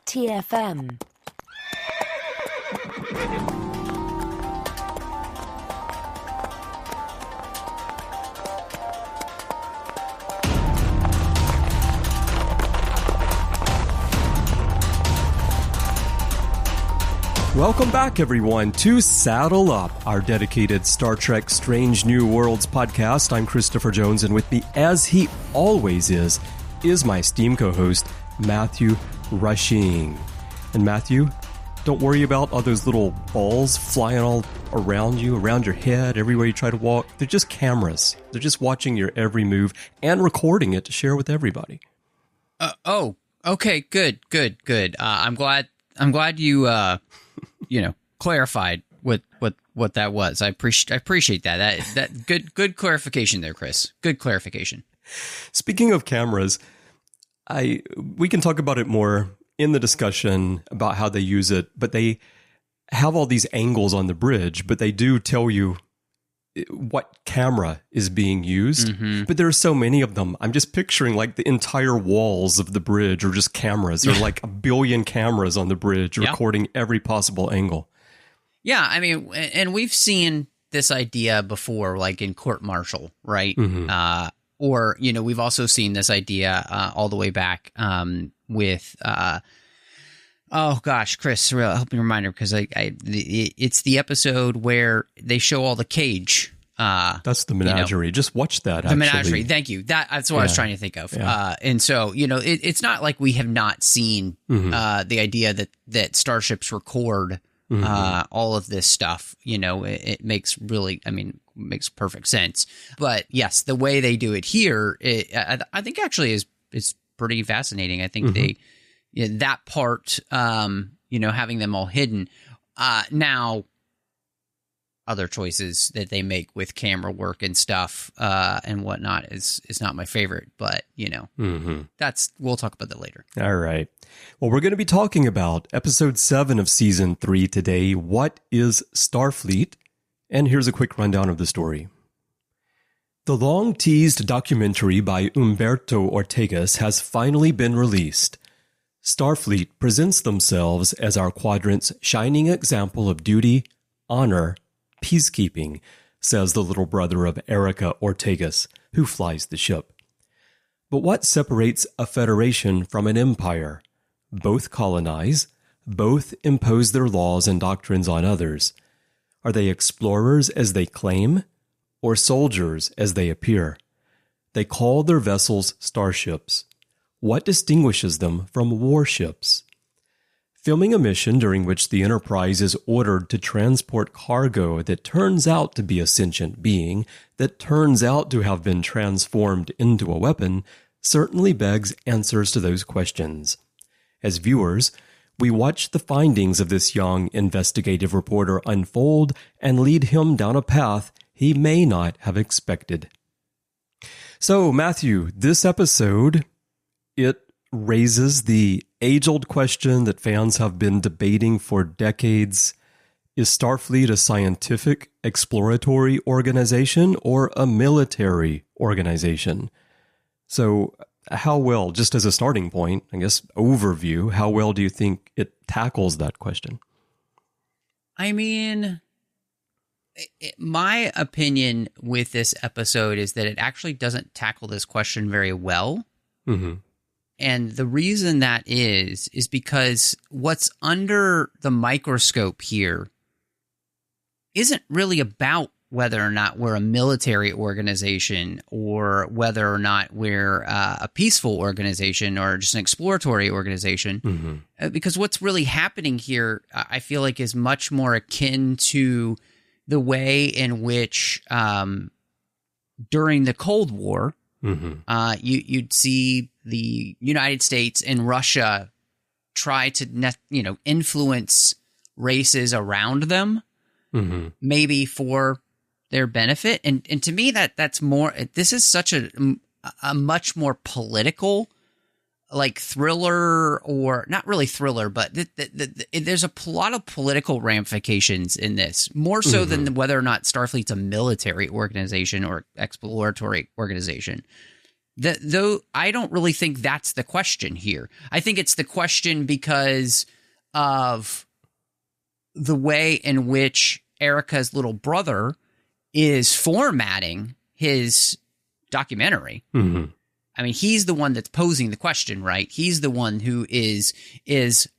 TFM. Welcome back, everyone, to Saddle Up, our dedicated Star Trek Strange New Worlds podcast. I'm Christopher Jones, and with me, as he always is my esteemed co-host, Matthew Rushing. And Matthew, don't worry about all those little balls flying all around you, around your head, everywhere you try to walk. They're just cameras. They're just watching your every move and recording it to share with everybody. Okay, good. I'm glad you clarified what that was. I appreciate that. That good clarification there, Chris. Good clarification. Speaking of cameras, we can talk about it more in the discussion about how they use it, but they have all these angles on the bridge, but they do tell you what camera is being used. Mm-hmm. But there are so many of them. I'm just picturing like the entire walls of the bridge are just cameras. There are like 1 billion cameras on the bridge recording every possible angle. Yeah, I mean, and we've seen this idea before, like in court martial, right? Mm-hmm. Or, we've also seen this idea all the way back with, Chris, help me remind her, because it's the episode where they show all the cage. That's the menagerie. Just watch that, The menagerie, thank you. That's what I was trying to think of. Yeah. And so, it's not like we have not seen the idea that starships record all of this stuff. It makes perfect sense. But yes, the way they do it here, I think actually is pretty fascinating. I think that part, having them all hidden. Now, other choices that they make with camera work and stuff and whatnot is not my favorite, but we'll talk about that later. All right. Well, we're going to be talking about episode 7 of season 3 today. What is Starfleet? And here's a quick rundown of the story. The long-teased documentary by Umberto Ortegas has finally been released. Starfleet presents themselves as our quadrant's shining example of duty, honor, peacekeeping, says the little brother of Erica Ortegas, who flies the ship. But what separates a federation from an empire? Both colonize, both impose their laws and doctrines on others. Are they explorers as they claim, or soldiers as they appear? They call their vessels starships. What distinguishes them from warships? Filming a mission during which the Enterprise is ordered to transport cargo that turns out to be a sentient being, that turns out to have been transformed into a weapon, certainly begs answers to those questions. As viewers, we watch the findings of this young investigative reporter unfold and lead him down a path he may not have expected. So, Matthew, this episode, it raises the age-old question that fans have been debating for decades. Is Starfleet a scientific, exploratory organization or a military organization? So, how well, just as a starting point, I guess, overview, how well do you think it tackles that question? I mean, my opinion with this episode is that it actually doesn't tackle this question very well. Mm-hmm. And the reason that is because what's under the microscope here isn't really about whether or not we're a military organization or whether or not we're a peaceful organization or just an exploratory organization. Mm-hmm. Because what's really happening here, I feel like, is much more akin to the way in which during the Cold War, you'd see the United States and Russia try to influence races around them, maybe for their benefit. And to me, that's more. This is such a much more political, like thriller, or not really thriller, but there's a lot of political ramifications in this, more so than whether or not Starfleet's a military organization or exploratory organization. Though I don't really think that's the question here. I think it's the question because of the way in which Erica's little brother is formatting his documentary. Mm-hmm. I mean, he's the one that's posing the question, right? He's the one who is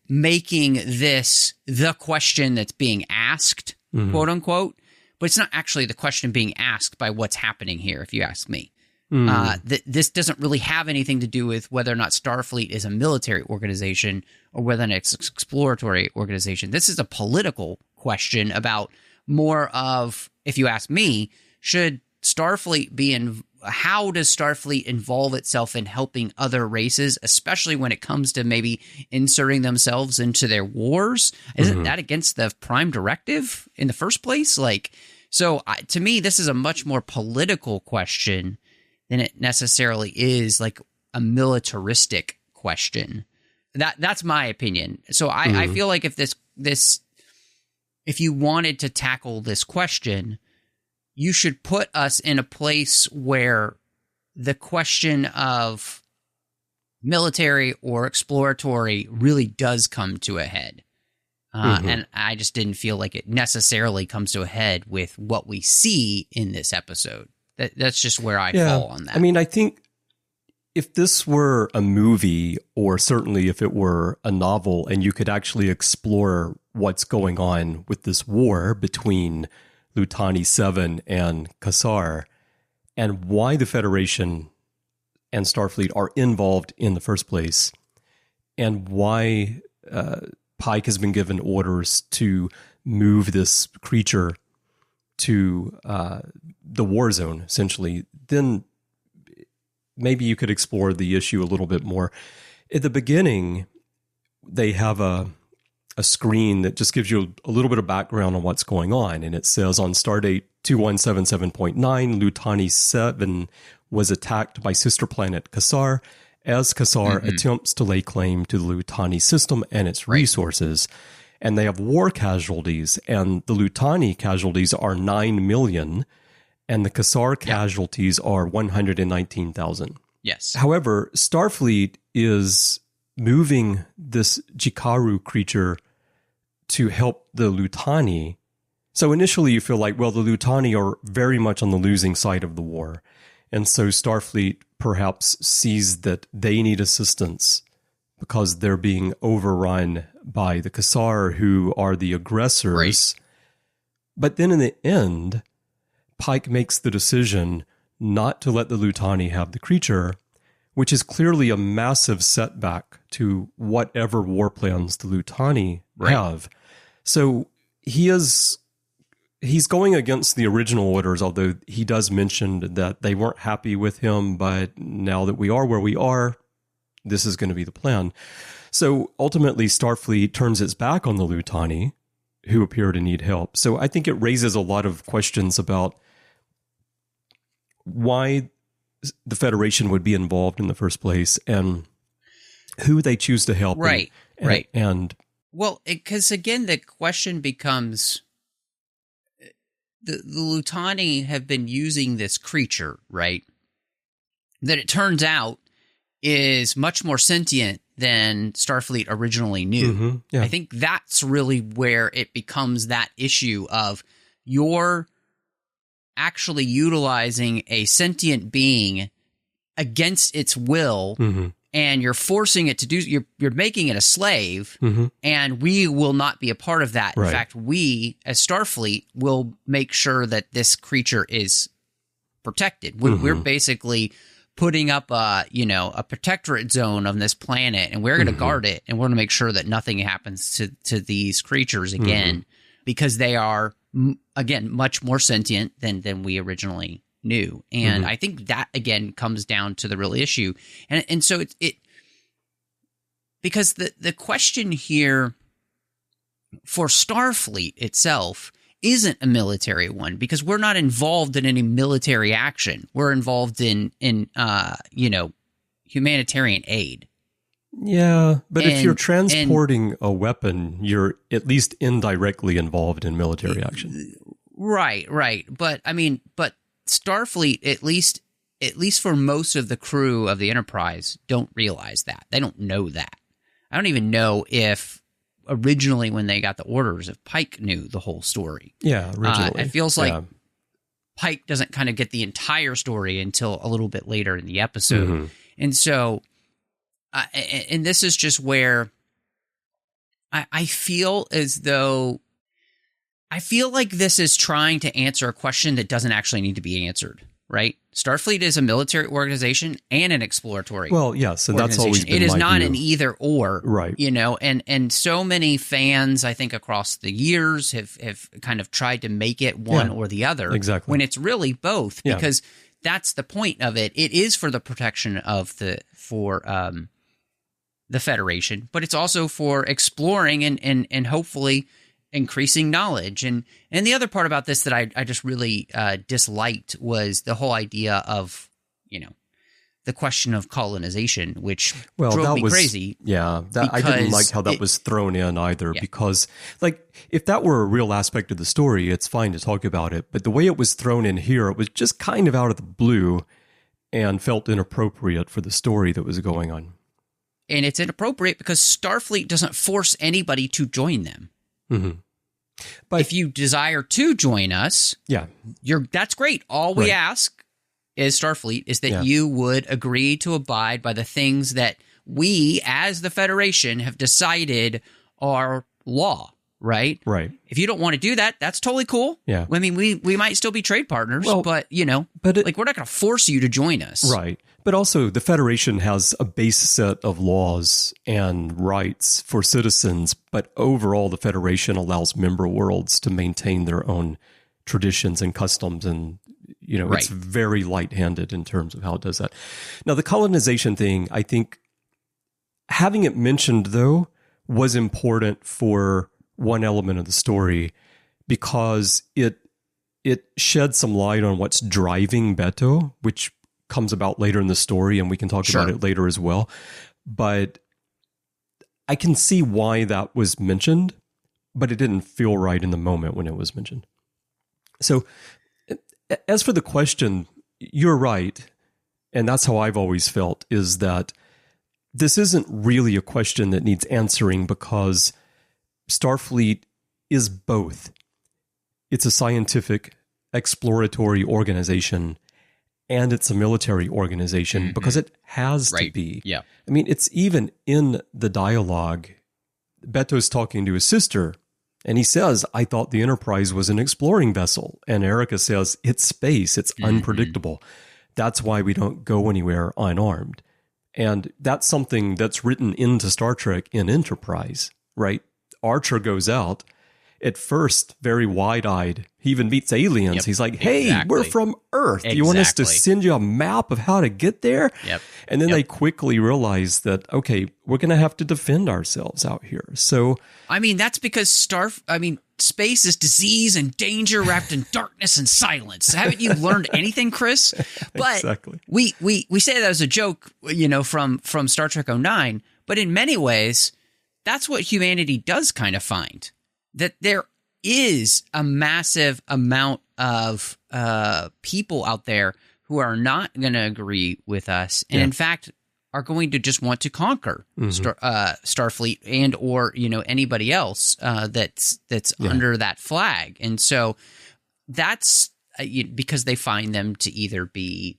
making this the question that's being asked, quote unquote. But it's not actually the question being asked by what's happening here, if you ask me. This doesn't really have anything to do with whether or not Starfleet is a military organization or whether it's an exploratory organization. This is a political question about more of, if you ask me, should Starfleet be in? How does Starfleet involve itself in helping other races, especially when it comes to maybe inserting themselves into their wars? Isn't that against the Prime Directive in the first place? To me, this is a much more political question than it necessarily is like a militaristic question. That's my opinion. So I feel like if you wanted to tackle this question, you should put us in a place where the question of military or exploratory really does come to a head. And I just didn't feel like it necessarily comes to a head with what we see in this episode. That's just where I fall on that. I mean, I think if this were a movie, or certainly if it were a novel, and you could actually explore what's going on with this war between Lutani 7 and Kassar, and why the Federation and Starfleet are involved in the first place, and why Pike has been given orders to move this creature to the war zone, essentially, then maybe you could explore the issue a little bit more. At the beginning, they have a screen that just gives you a little bit of background on what's going on. And it says on Stardate 2177.9, Lutani 7 was attacked by sister planet Kassar as Kassar attempts to lay claim to the Lutani system and its resources. And they have war casualties, and the Lutani casualties are 9 million, and the Kassar casualties are 119,000. Yes. However, Starfleet is moving this Jikaru creature to help the Lutani. So initially you feel like, well, the Lutani are very much on the losing side of the war. And so Starfleet perhaps sees that they need assistance because they're being overrun by the Kassar, who are the aggressors. Right. But then in the end, Pike makes the decision not to let the Lutani have the creature, which is clearly a massive setback to whatever war plans the Lutani have. So he's going against the original orders, although he does mention that they weren't happy with him, but now that we are where we are, this is going to be the plan. So ultimately, Starfleet turns its back on the Lutani, who appear to need help. So I think it raises a lot of questions about why the Federation would be involved in the first place and who they choose to help. Right. And well, because again, the question becomes, the Lutani have been using this creature, right? That it turns out is much more sentient than Starfleet originally knew. I think that's really where it becomes that issue of you're actually utilizing a sentient being against its will, and you're forcing it to do, you're making it a slave, and we will not be a part of that. In fact, we as Starfleet will make sure that this creature is protected. We're basically putting up a protectorate zone on this planet, and we're going to guard it, and we're going to make sure that nothing happens to these creatures again, because they are, again, much more sentient than we originally knew. And I think that, again, comes down to the real issue. And so it because the question here for Starfleet itself isn't a military one, because we're not involved in any military action. We're involved in humanitarian aid. Yeah, but if you're transporting a weapon, you're at least indirectly involved in military action. Right. But I mean, Starfleet, at least at least for most of the crew of the Enterprise, don't realize that. They don't know that. I don't even know if originally when they got the orders, if Pike knew the whole story. Yeah, originally. It feels like Pike doesn't kind of get the entire story until a little bit later in the episode. Mm-hmm. And so, and this is just where I feel as though, I feel like this is trying to answer a question that doesn't actually need to be answered, right? Starfleet is a military organization and an exploratory. Well, yes, and that's always been it is my not view. An either or, right? You know, and so many fans, I think, across the years have kind of tried to make it one or the other, exactly, when it's really both, because that's the point of it. It is for the protection of the Federation, but it's also for exploring and hopefully increasing knowledge. And the other part about this that I just really disliked was the whole idea of, you know, the question of colonization, which drove me crazy. Yeah, I didn't like how that was thrown in either, because, like, if that were a real aspect of the story, it's fine to talk about it. But the way it was thrown in here, it was just kind of out of the blue and felt inappropriate for the story that was going on. And it's inappropriate because Starfleet doesn't force anybody to join them. Mm-hmm. But if you desire to join us, that's great. All we ask as Starfleet is that you would agree to abide by the things that we, as the Federation, have decided are law, right? Right. If you don't want to do that, that's totally cool. Yeah. I mean, we might still be trade partners, but we're not going to force you to join us. Right. But also, the Federation has a base set of laws and rights for citizens, but overall, the Federation allows member worlds to maintain their own traditions and customs, and, you know, it's very light-handed in terms of how it does that. Now, the colonization thing, I think, having it mentioned, though, was important for one element of the story, because it shed some light on what's driving Beto, which comes about later in the story, and we can talk about it later as well. But I can see why that was mentioned, but it didn't feel right in the moment when it was mentioned. So as for the question, you're right, and that's how I've always felt, is that this isn't really a question that needs answering, because Starfleet is both. It's a scientific, exploratory organization, and it's a military organization, because it has to be. Yeah. I mean, it's even in the dialogue. Beto's talking to his sister, and he says, I thought the Enterprise was an exploring vessel. And Erica says, it's space. It's unpredictable. That's why we don't go anywhere unarmed. And that's something that's written into Star Trek in Enterprise, right? Archer goes out. At first, very wide-eyed. He even meets aliens. Yep, He's like, hey, we're from Earth. You want us to send you a map of how to get there? Yep. And then they quickly realize that, okay, we're going to have to defend ourselves out here. So, I mean, that's because space is disease and danger wrapped in darkness and silence. Haven't you learned anything, Chris? But exactly. we say that as a joke, you know, from Star Trek 09, but in many ways, that's what humanity does kind of find. That there is a massive amount of people out there who are not going to agree with us, and in fact are going to just want to conquer Starfleet and or, you know, anybody else that's under that flag. And so that's because they find them to either be,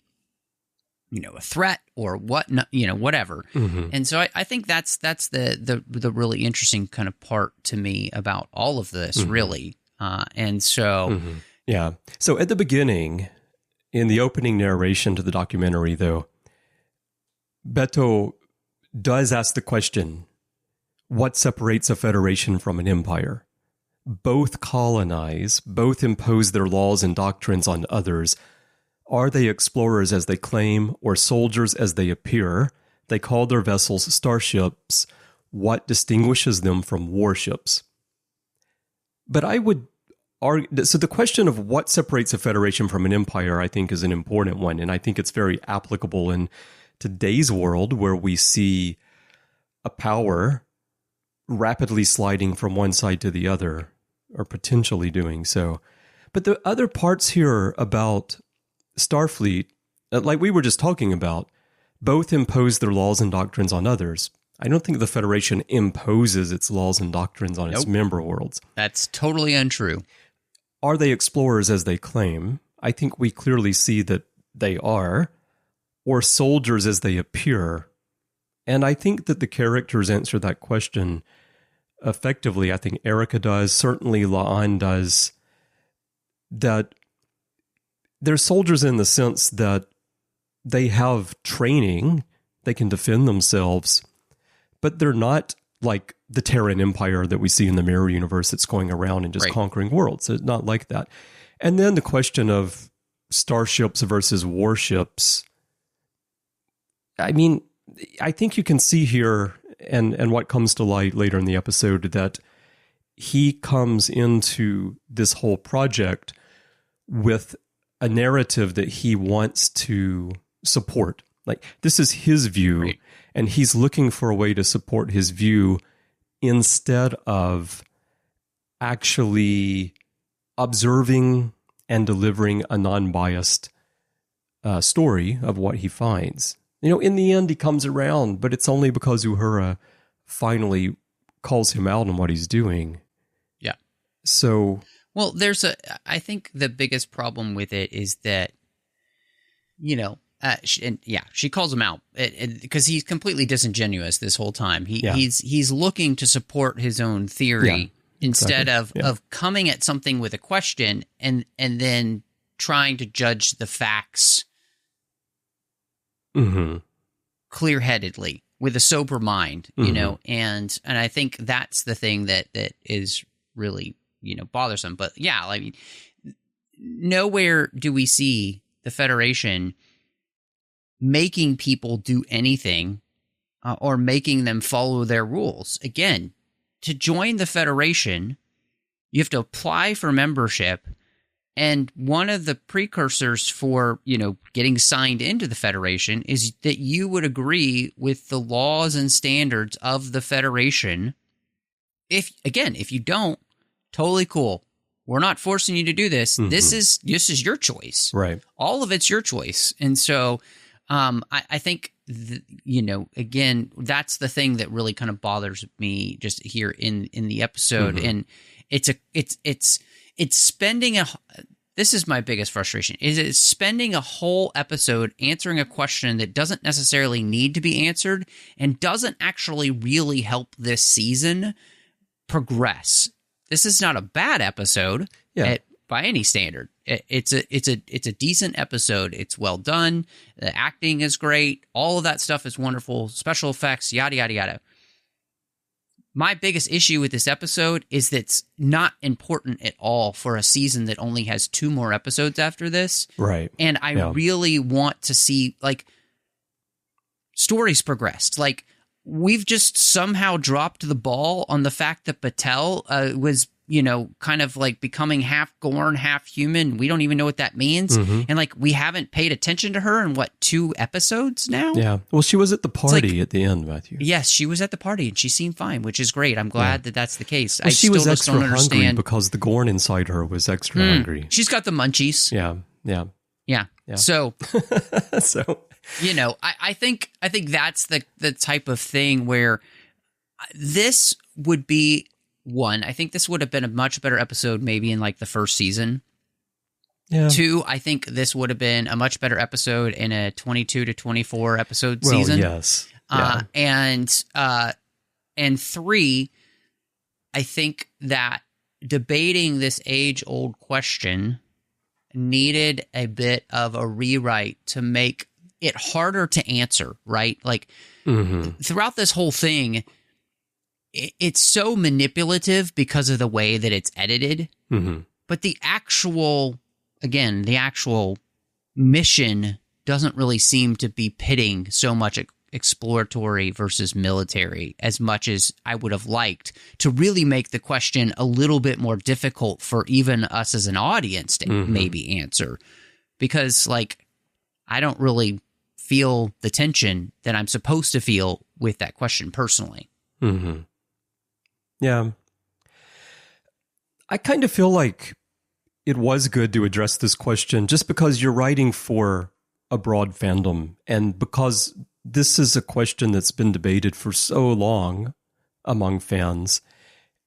you know, a threat or whatever. And so I think that's the really interesting kind of part to me about all of this, really. And so, So at the beginning, in the opening narration to the documentary, though, Beto does ask the question, what separates a federation from an empire? Both colonize, both impose their laws and doctrines on others. Are they explorers as they claim, or soldiers as they appear? They call their vessels starships. What distinguishes them from warships? But I would argue, so the question of what separates a federation from an empire, I think, is an important one. And I think it's very applicable in today's world, where we see a power rapidly sliding from one side to the other, or potentially doing so. But the other parts here about Starfleet like we were just talking about, both impose their laws and doctrines on others. I don't think the Federation imposes its laws and doctrines on its member worlds. That's totally untrue. Are they explorers as they claim? I think we clearly see that they are, or soldiers as they appear. And I think that the characters answer that question effectively. I think Erica does, certainly La'an does, that they're soldiers in the sense that they have training, they can defend themselves, but they're not like the Terran Empire that we see in the Mirror Universe that's going around and just conquering worlds. It's not like that. And then the question of starships versus warships. I mean, I think you can see here, and what comes to light later in the episode, that he comes into this whole project with a narrative that he wants to support. Like, this is his view, and he's looking for a way to support his view instead of actually observing and delivering a non-biased story of what he finds. In the end, he comes around, but it's only because Uhura finally calls him out on what he's doing. Yeah. So... Well, I think the biggest problem with it is that, she calls him out because he's completely disingenuous this whole time. He's looking to support his own theory instead of coming at something with a question and then trying to judge the facts clear-headedly with a sober mind, and I think that's the thing that is really bothersome. But yeah, I mean, nowhere do we see the Federation making people do anything or making them follow their rules. Again, to join the Federation, you have to apply for membership, and one of the precursors for, getting signed into the Federation is that you would agree with the laws and standards of the Federation. If you don't, totally cool. We're not forcing you to do this. This is your choice. Right. All of it's your choice. And so I think, again, that's the thing that really kind of bothers me just here in the episode. And it's spending this is my biggest frustration, is it's spending a whole episode answering a question that doesn't necessarily need to be answered and doesn't actually really help this season progress. This is not a bad episode by any standard. It's a decent episode. It's well done. The acting is great. All of that stuff is wonderful. Special effects, yada, yada, yada. My biggest issue with this episode is that it's not important at all for a season that only has 2 more episodes after this. Right. And I really want to see, stories progressed. We've just somehow dropped the ball on the fact that Batel was, kind of becoming half Gorn, half human. We don't even know what that means. And we haven't paid attention to her in 2 episodes now? Yeah. Well, she was at the party at the end, Matthew. Yes, she was at the party and she seemed fine, which is great. I'm glad that that's the case. Well, she was extra hungry because the Gorn inside her was extra hungry. She's got the munchies. Yeah. So, so, I think that's the type of thing where this would be one. I think this would have been a much better episode maybe in the first season. Yeah. 2, I think this would have been a much better episode in a 22 to 24 episode season. Yes. Yeah. And 3, I think that debating this age-old question needed a bit of a rewrite to make it harder to answer, right? Throughout this whole thing, it's so manipulative because of the way that it's edited. But the actual mission doesn't really seem to be pitting so much exploratory versus military as much as I would have liked to really make the question a little bit more difficult for even us as an audience to maybe answer. Because, I don't really feel the tension that I'm supposed to feel with that question personally. Yeah. I kind of feel like it was good to address this question just because you're writing for a broad fandom, and because this is a question that's been debated for so long among fans,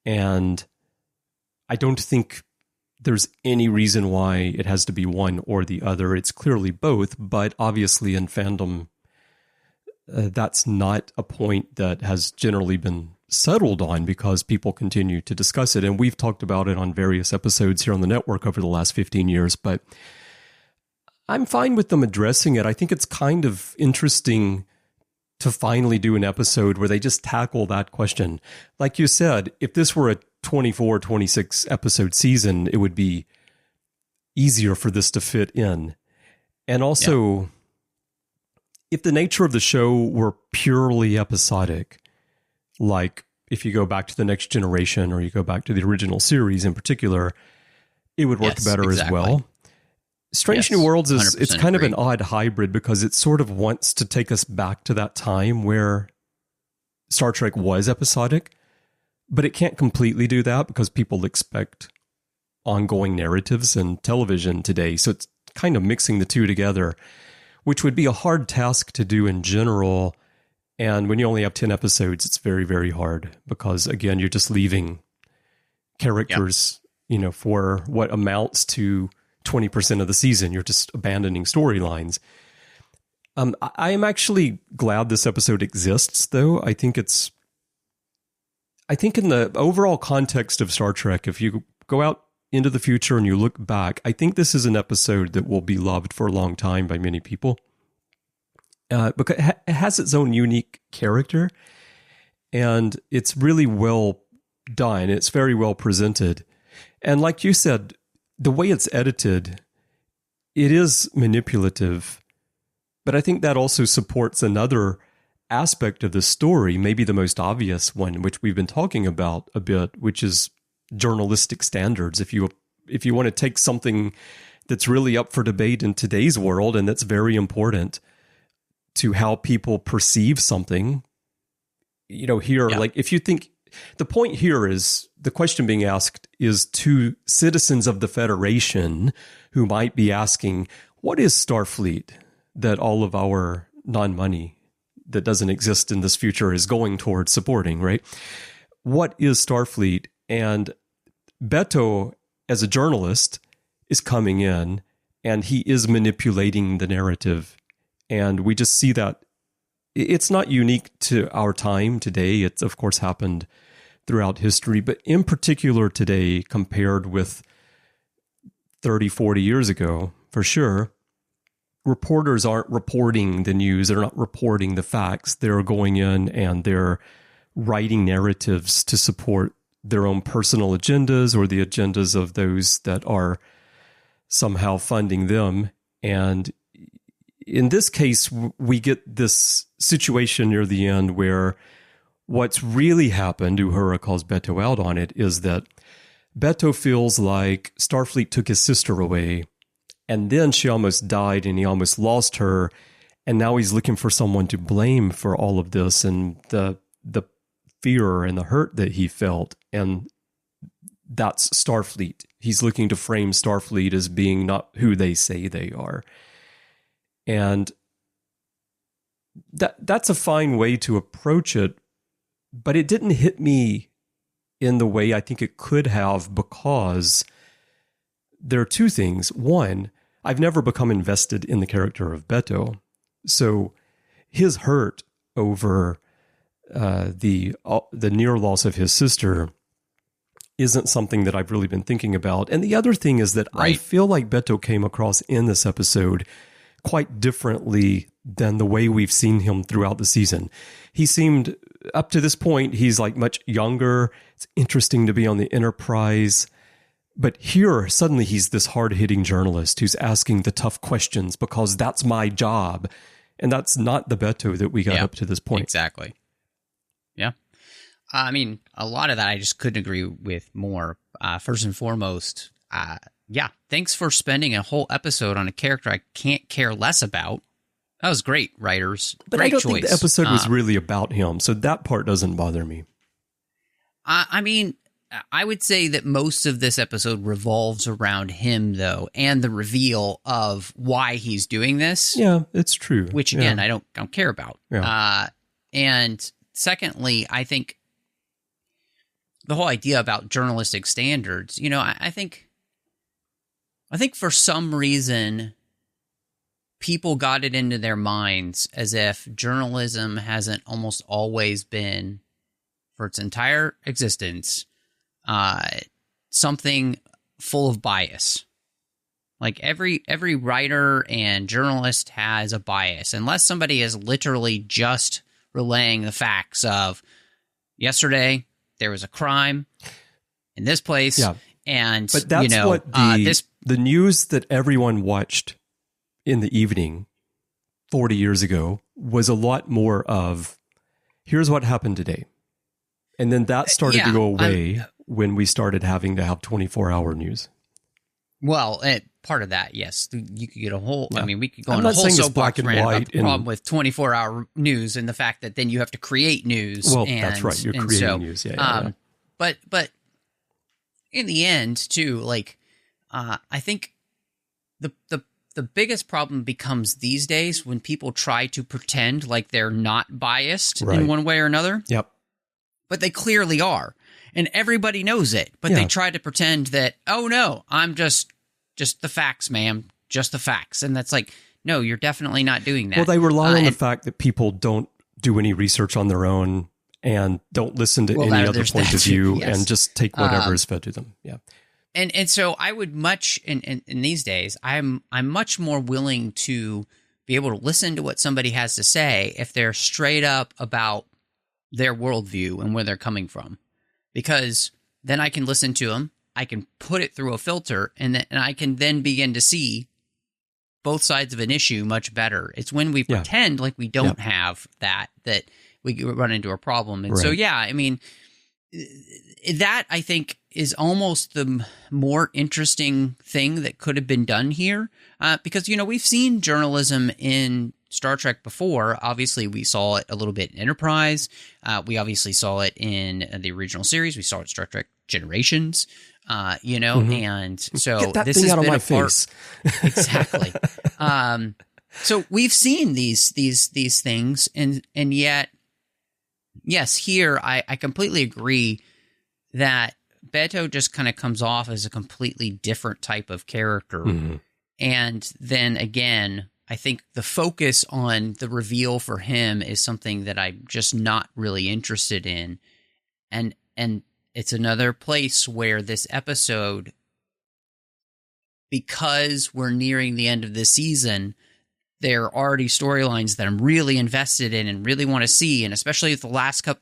and I don't think there's any reason why it has to be one or the other. It's clearly both, but obviously in fandom, that's not a point that has generally been settled on because people continue to discuss it. And we've talked about it on various episodes here on the network over the last 15 years, but I'm fine with them addressing it. I think it's kind of interesting to finally do an episode where they just tackle that question. Like you said, if this were a 24, 26 episode season, it would be easier for this to fit in. And also, if the nature of the show were purely episodic, like if you go back to The Next Generation or you go back to the original series in particular, it would work better as well. Strange New Worlds is it's kind of an odd hybrid because it sort of wants to take us back to that time where Star Trek was episodic, but it can't completely do that because people expect ongoing narratives in television today. So it's kind of mixing the two together, which would be a hard task to do in general. And when you only have 10 episodes, it's very, very hard because, again, you're just leaving characters, for what amounts to 20% of the season. You're just abandoning storylines. I am actually glad this episode exists, though. I think in the overall context of Star Trek, if you go out into the future and you look back, I think this is an episode that will be loved for a long time by many people. Because it has its own unique character, and it's really well done. It's very well presented. And like you said, the way it's edited, it is manipulative, but I think that also supports another aspect of the story, maybe the most obvious one, which we've been talking about a bit, which is journalistic standards. If you want to take something that's really up for debate in today's world, and that's very important to how people perceive something, like if you think the point here is the question being asked is to citizens of the Federation who might be asking, what is Starfleet that all of our non-money that doesn't exist in this future is going towards supporting, right? What is Starfleet? And Beto, as a journalist, is coming in and he is manipulating the narrative. And we just see that it's not unique to our time today. It's, of course, happened throughout history, but in particular today, compared with 30, 40 years ago, for sure, reporters aren't reporting the news. They're not reporting the facts. They're going in and they're writing narratives to support their own personal agendas or the agendas of those that are somehow funding them. And in this case, we get this situation near the end where what's really happened, Uhura calls Beto out on it, is that Beto feels like Starfleet took his sister away, and then she almost died and he almost lost her, and now he's looking for someone to blame for all of this and the fear and the hurt that he felt, and that's Starfleet. He's looking to frame Starfleet as being not who they say they are. And that's a fine way to approach it, but it didn't hit me in the way I think it could have, because there are two things. One, I've never become invested in the character of Beto, so his hurt over the near loss of his sister isn't something that I've really been thinking about. And the other thing is that I feel like Beto came across in this episode quite differently than the way we've seen him throughout the season. He seemed, up to this point, he's like much younger. It's interesting to be on the Enterprise. But here, suddenly he's this hard-hitting journalist who's asking the tough questions because that's my job. And that's not the Beto that we got up to this point. Exactly. Yeah. I mean, a lot of that I just couldn't agree with more. First and foremost, thanks for spending a whole episode on a character I can't care less about. That was great, writers. But great I don't choice. think the episode was really about him, so that part doesn't bother me. I mean, I would say that most of this episode revolves around him, though, and the reveal of why he's doing this. Yeah, it's true. Which, again, I don't care about. Yeah. And secondly, I think the whole idea about journalistic standards, I think for some reason people got it into their minds as if journalism hasn't almost always been, for its entire existence, something full of bias. Like every writer and journalist has a bias, unless somebody is literally just relaying the facts of yesterday there was a crime in this place. Yeah. And but that's what the news that everyone watched in the evening 40 years ago was a lot more of, here's what happened today. And then that started to go away when we started having to have 24-hour news. Well, part of that, yes. You could get a whole, Yeah. I mean, we could go I'm on a not whole saying it's soapbox black and rant about white the problem with 24-hour news and the fact that then you have to create news. Well, that's right. You're creating news. Yeah. But in the end, too, like, I think the biggest problem becomes these days when people try to pretend like they're not biased in one way or another. Yep. But they clearly are. And everybody knows it. But they try to pretend that, oh, no, I'm just the facts, ma'am. Just the facts. And that's like, no, you're definitely not doing that. Well, they rely on the fact that people don't do any research on their own and don't listen to any other point of view and just take whatever is fed to them. Yeah. And so I would much in these days, I'm much more willing to be able to listen to what somebody has to say if they're straight up about their worldview and where they're coming from, because then I can listen to them, I can put it through a filter, and I can then begin to see both sides of an issue much better. It's when we pretend like we don't have that we run into a problem. And so, I mean, that I think is almost the more interesting thing that could have been done here, because, we've seen journalism in Star Trek before. Obviously, we saw it a little bit in Enterprise. We obviously saw it in the original series. We saw it in Star Trek Generations, and so get that this thing has out of been my a part. face. Exactly. So we've seen these things, and yet, yes, here I completely agree that Beto just kind of comes off as a completely different type of character, and then again, I think the focus on the reveal for him is something that I'm just not really interested in. And it's another place where this episode, because we're nearing the end of the season, there are already storylines that I'm really invested in and really want to see. And especially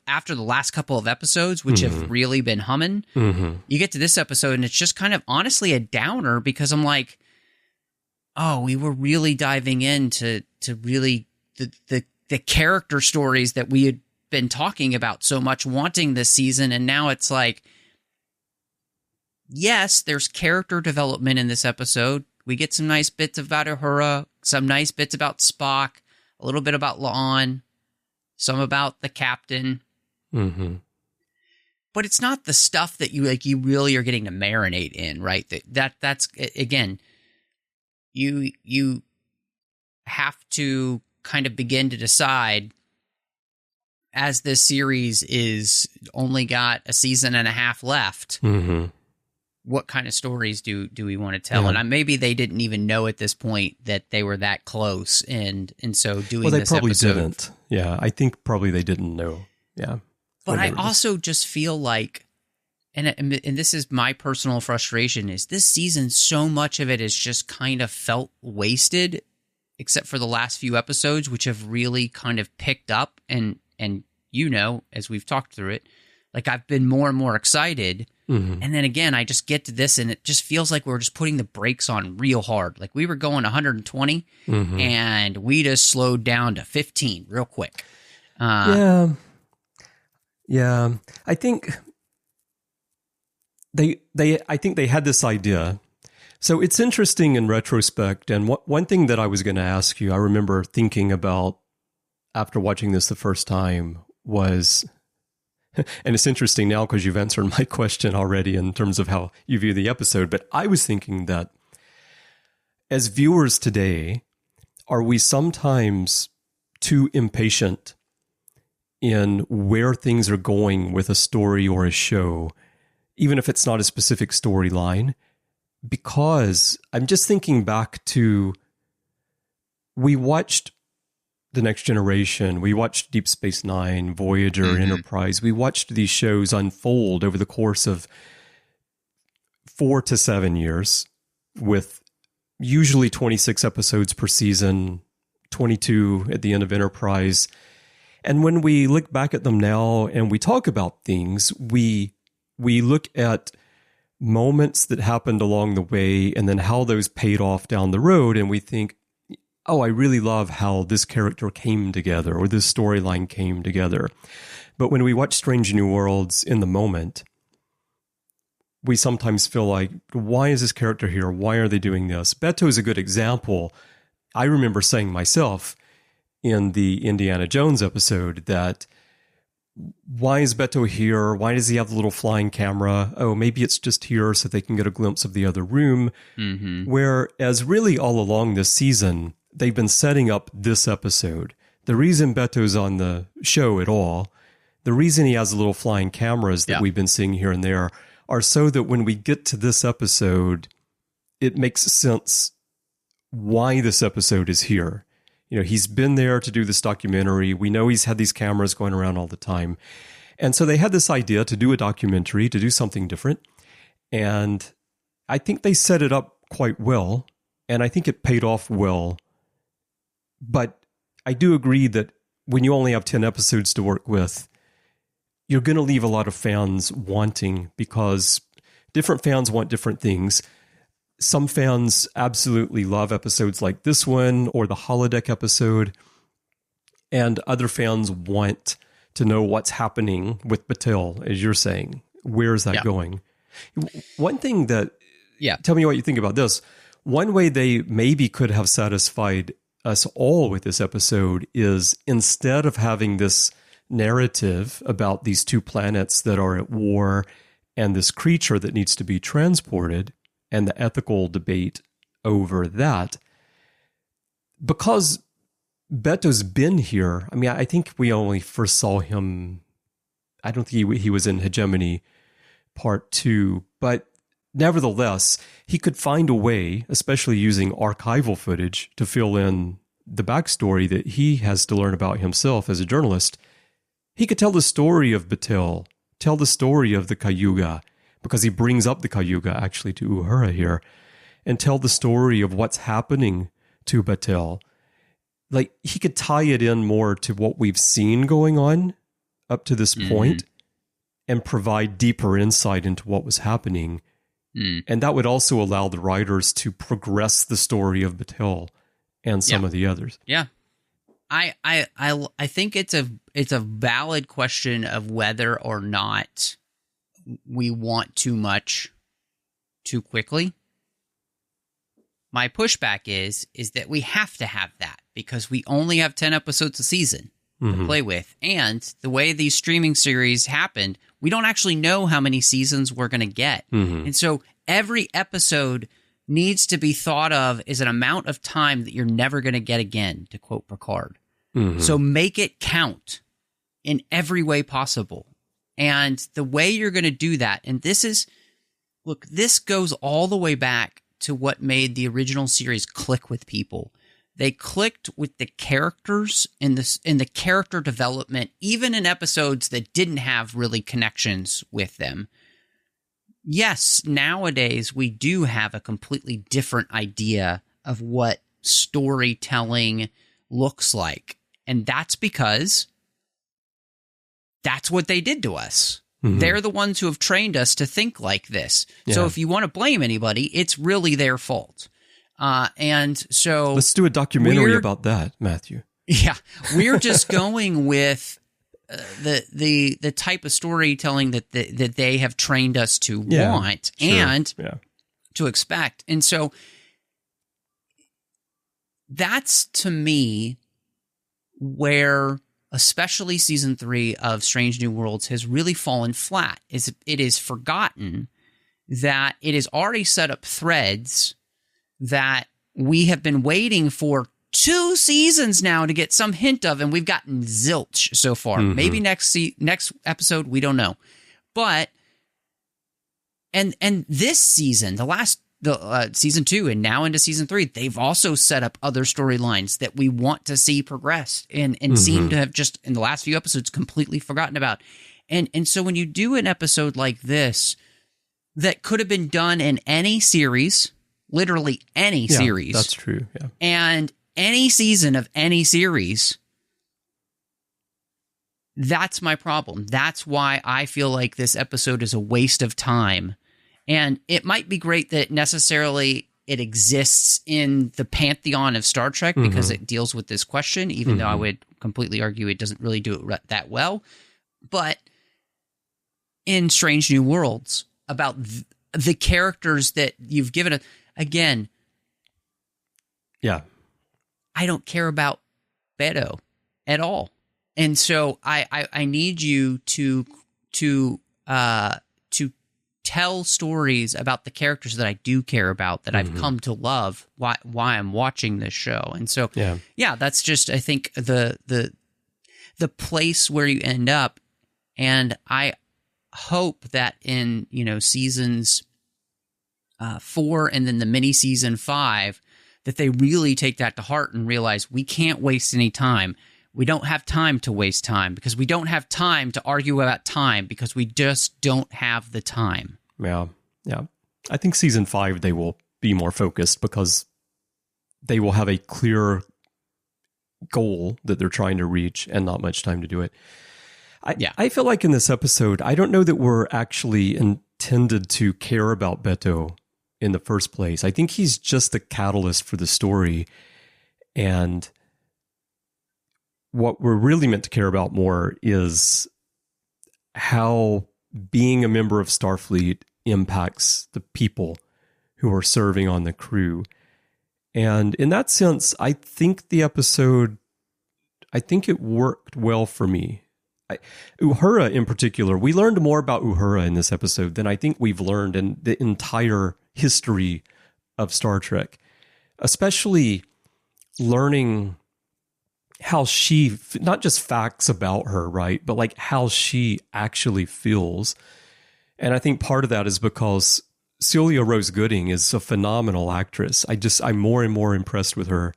after the last couple of episodes, which have really been humming, you get to this episode and it's just kind of honestly a downer, because I'm like, oh, we were really diving into really the character stories that we had been talking about so much, wanting this season, and now it's like, yes, there's character development in this episode. We get some nice bits about Uhura, some nice bits about Spock, a little bit about La'an, some about the captain. But it's not the stuff that you really are getting to marinate in, right? That's again, you have to kind of begin to decide, as this series is only got a season and a half left, what kind of stories do we want to tell? And maybe they didn't even know at this point that they were that close, and so doing this episode. Well, they probably didn't. Yeah, I think probably they didn't know. Yeah. But I also just feel like, and this is my personal frustration, is this season, so much of it is just kind of felt wasted, except for the last few episodes, which have really kind of picked up. And as we've talked through it, like, I've been more and more excited. And then again, I just get to this and it just feels like we're just putting the brakes on real hard. Like, we were going 120 and we just slowed down to 15 real quick. Yeah. I think I think they had this idea. So it's interesting in retrospect. And one thing that I was going to ask you, I remember thinking about after watching this the first time, was And it's interesting now because you've answered my question already in terms of how you view the episode. But I was thinking that as viewers today, are we sometimes too impatient in where things are going with a story or a show, even if it's not a specific storyline? Because I'm just thinking back to, we watched The Next Generation, we watched Deep Space Nine, Voyager, Enterprise. We watched these shows unfold over the course of 4 to 7 years, with usually 26 episodes per season, 22 at the end of Enterprise. And when we look back at them now and we talk about things, we look at moments that happened along the way and then how those paid off down the road, and we think, oh, I really love how this character came together or this storyline came together. But when we watch Strange New Worlds in the moment, we sometimes feel like, why is this character here? Why are they doing this? Beto is a good example. I remember saying myself in the Indiana Jones episode that, why is Beto here? Why does he have the little flying camera? Oh, maybe it's just here so they can get a glimpse of the other room. Whereas really all along this season, they've been setting up this episode. The reason Beto's on the show at all, the reason he has the little flying cameras that we've been seeing here and there, are so that when we get to this episode, it makes sense why this episode is here. You know, he's been there to do this documentary. We know he's had these cameras going around all the time. And so they had this idea to do a documentary, to do something different. And I think they set it up quite well. And I think it paid off well. But I do agree that when you only have 10 episodes to work with, you're going to leave a lot of fans wanting, because different fans want different things. Some fans absolutely love episodes like this one or the holodeck episode, and other fans want to know what's happening with Batil, as you're saying. Where is that going? One thing that, tell me what you think about this. One way they maybe could have satisfied us all with this episode is, instead of having this narrative about these two planets that are at war and this creature that needs to be transported and the ethical debate over that, because Beto's been here. I mean, I think we only first saw him, I don't think he was in Hegemony Part 2, but nevertheless, he could find a way, especially using archival footage, to fill in the backstory that he has to learn about himself as a journalist. He could tell the story of Batil, tell the story of the Cayuga, because he brings up the Cayuga actually to Uhura here, and tell the story of what's happening to Batil. Like, he could tie it in more to what we've seen going on up to this point and provide deeper insight into what was happening. And that would also allow the writers to progress the story of Batil and some of the others. Yeah. I think it's a valid question of whether or not we want too much too quickly. My pushback is that we have to have that, because we only have 10 episodes a season to play with. And the way these streaming series happened, we don't actually know how many seasons we're going to get. And so every episode needs to be thought of as an amount of time that you're never going to get again, to quote Picard. So make it count in every way possible. And the way you're going to do that, and this goes all the way back to what made the original series click with people. They clicked with the characters in the character development, even in episodes that didn't have really connections with them. Yes, nowadays we do have a completely different idea of what storytelling looks like. And that's because that's what they did to us. They're the ones who have trained us to think like this. So if you want to blame anybody, it's really their fault. And so let's do a documentary about that, Matthew. Yeah, we're just going with the type of storytelling that they have trained us to want and to expect. And so that's, to me, where especially season 3 of Strange New Worlds, has really fallen flat. It is forgotten that it has already set up threads that we have been waiting for 2 seasons now to get some hint of, and we've gotten zilch so far. Mm-hmm. Maybe next episode, we don't know. But and this season, season 2 and now into season 3, they've also set up other storylines that we want to see progress and seem to have just in the last few episodes completely forgotten about. And so when you do an episode like this that could have been done in any series, literally any series. That's true. Yeah. And any season of any series, that's my problem. That's why I feel like this episode is a waste of time. And it might be great that necessarily it exists in the pantheon of Star Trek because it deals with this question, even though I would completely argue it doesn't really do it that well. But in Strange New Worlds, about the characters that you've given it, again, I don't care about Beto at all. And so I need you to tell stories about the characters that I do care about, that I've come to love, why I'm watching this show. And so, that's just, I think, the place where you end up. And I hope that in, seasons 4 and then the mini season 5, that they really take that to heart and realize we can't waste any time. We don't have time to waste time because we don't have time to argue about time because we just don't have the time. Yeah. I think season 5, they will be more focused because they will have a clear goal that they're trying to reach and not much time to do it. I feel like in this episode, I don't know that we're actually intended to care about Beto in the first place. I think he's just the catalyst for the story. And what we're really meant to care about more is how being a member of Starfleet impacts the people who are serving on the crew. And in that sense, I think the episode, it worked well for me. Uhura in particular, we learned more about Uhura in this episode than I think we've learned in the entire history of Star Trek, especially learning how she, not just facts about her, right, but like how she actually feels. And I think part of that is because Celia Rose Gooding is a phenomenal actress. I'm more and more impressed with her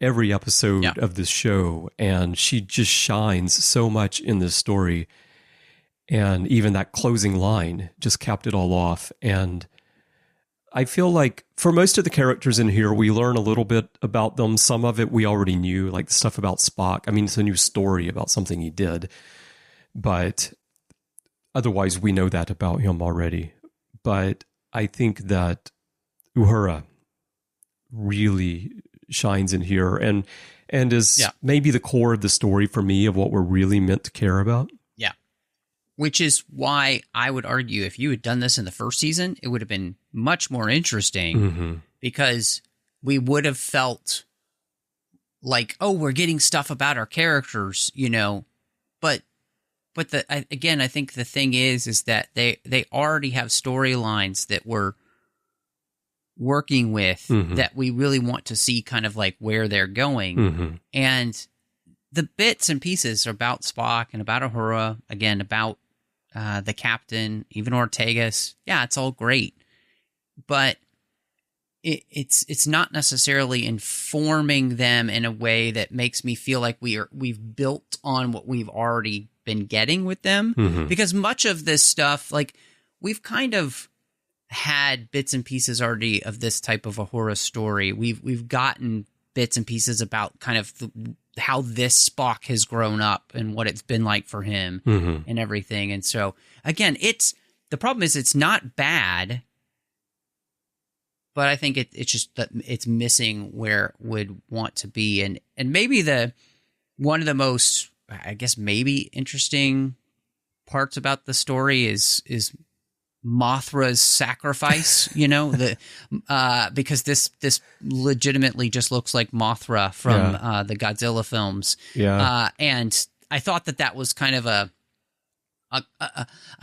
every episode of this show, and she just shines so much in this story. And even that closing line just capped it all off. And I feel like for most of the characters in here, we learn a little bit about them. Some of it we already knew, like the stuff about Spock. I mean, it's a new story about something he did, but otherwise we know that about him already. But I think that Uhura really shines in here and is maybe the core of the story for me of what we're really meant to care about. Yeah. Which is why I would argue if you had done this in the first season, it would have been much more interesting because we would have felt like, oh, we're getting stuff about our characters, but I think the thing is that they already have storylines that we're working with that we really want to see kind of like where they're going. And the bits and pieces about Spock and about Uhura, again, about the captain, even Ortegas. Yeah, it's all great. But it's not necessarily informing them in a way that makes me feel like we've built on what we've already been getting with them. Because much of this stuff, like we've kind of had bits and pieces already of this type of a horror story. We've gotten bits and pieces about kind of how this Spock has grown up and what it's been like for him and everything. And so again, the problem is it's not bad, but I think it's just that it's missing where it would want to be. And maybe one of the most, I guess, maybe interesting parts about the story is Mothra's sacrifice, because this legitimately just looks like Mothra from the Godzilla films. Yeah. And I thought that was kind of a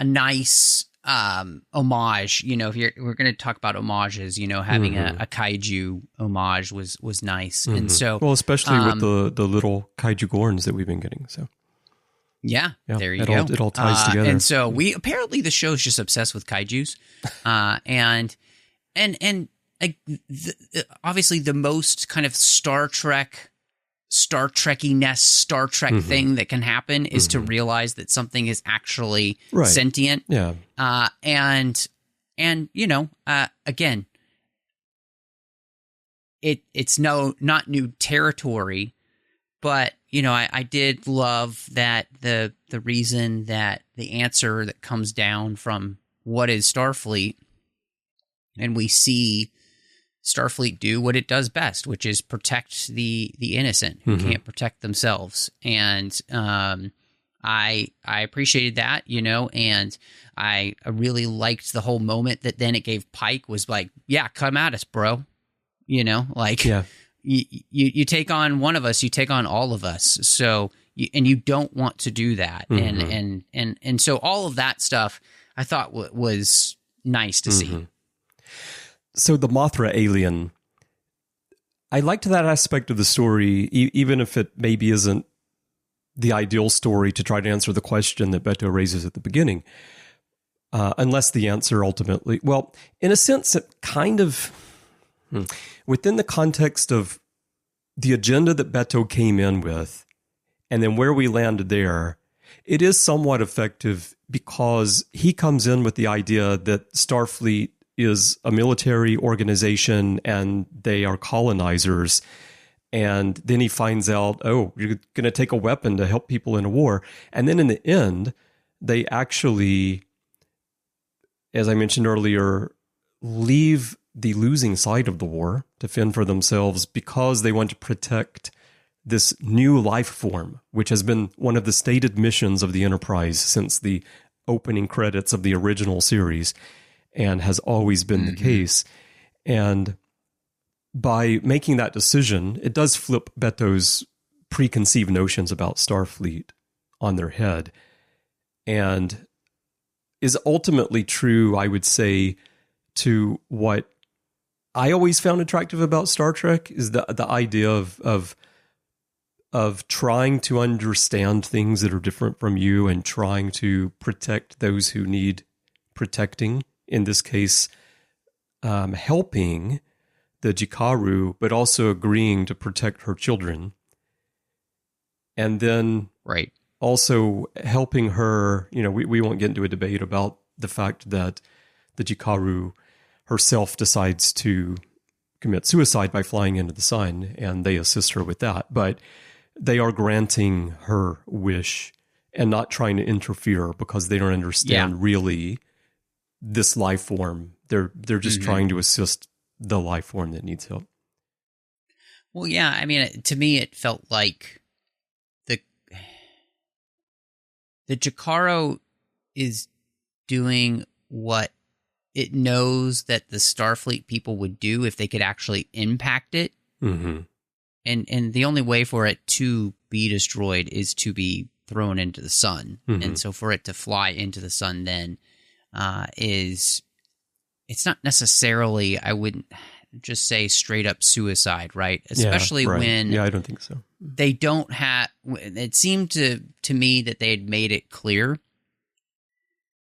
nice homage. If we're going to talk about homages, having a kaiju homage was nice. And so, well, especially with the little kaiju gorns that we've been getting. So. Yeah, there you go. It all ties together. And so apparently the show's just obsessed with kaijus, and obviously the most kind of Star Trek thing that can happen is to realize that something is actually sentient. Yeah, and again, it's not new territory, but. I did love that the reason that the answer that comes down from what is Starfleet, and we see Starfleet do what it does best, which is protect the innocent who can't protect themselves. And I appreciated that, and I really liked the whole moment that then it gave Pike was like, yeah, come at us, bro. Yeah. You take on one of us, you take on all of us. So, and you don't want to do that. And so all of that stuff I thought was nice to see. So the Mothra alien, I liked that aspect of the story, even if it maybe isn't the ideal story to try to answer the question that Beto raises at the beginning. Unless the answer ultimately, well, in a sense, it kind of... within the context of the agenda that Beto came in with, and then where we landed there, it is somewhat effective because he comes in with the idea that Starfleet is a military organization and they are colonizers. And then he finds out, oh, you're going to take a weapon to help people in a war. And then in the end, they actually, as I mentioned earlier, leave the losing side of the war to fend for themselves because they want to protect this new life form, which has been one of the stated missions of the Enterprise since the opening credits of the original series and has always been the case. And by making that decision, it does flip Beto's preconceived notions about Starfleet on their head and is ultimately true, I would say, to what I always found attractive about Star Trek is the idea of trying to understand things that are different from you and trying to protect those who need protecting. In this case, helping the Jikaru, but also agreeing to protect her children. And then also helping her, we won't get into a debate about the fact that the Jikaru herself decides to commit suicide by flying into the sun, and they assist her with that. But they are granting her wish and not trying to interfere because they don't understand really this life form. They're just trying to assist the life form that needs help. Well, yeah, I mean, to me, it felt like the Jikaru is doing what it knows that the Starfleet people would do if they could actually impact it. And the only way for it to be destroyed is to be thrown into the sun. And so for it to fly into the sun then it's not necessarily, I wouldn't just say straight up suicide, right? Especially when... Yeah, I don't think so. They don't have... It seemed to me that they had made it clear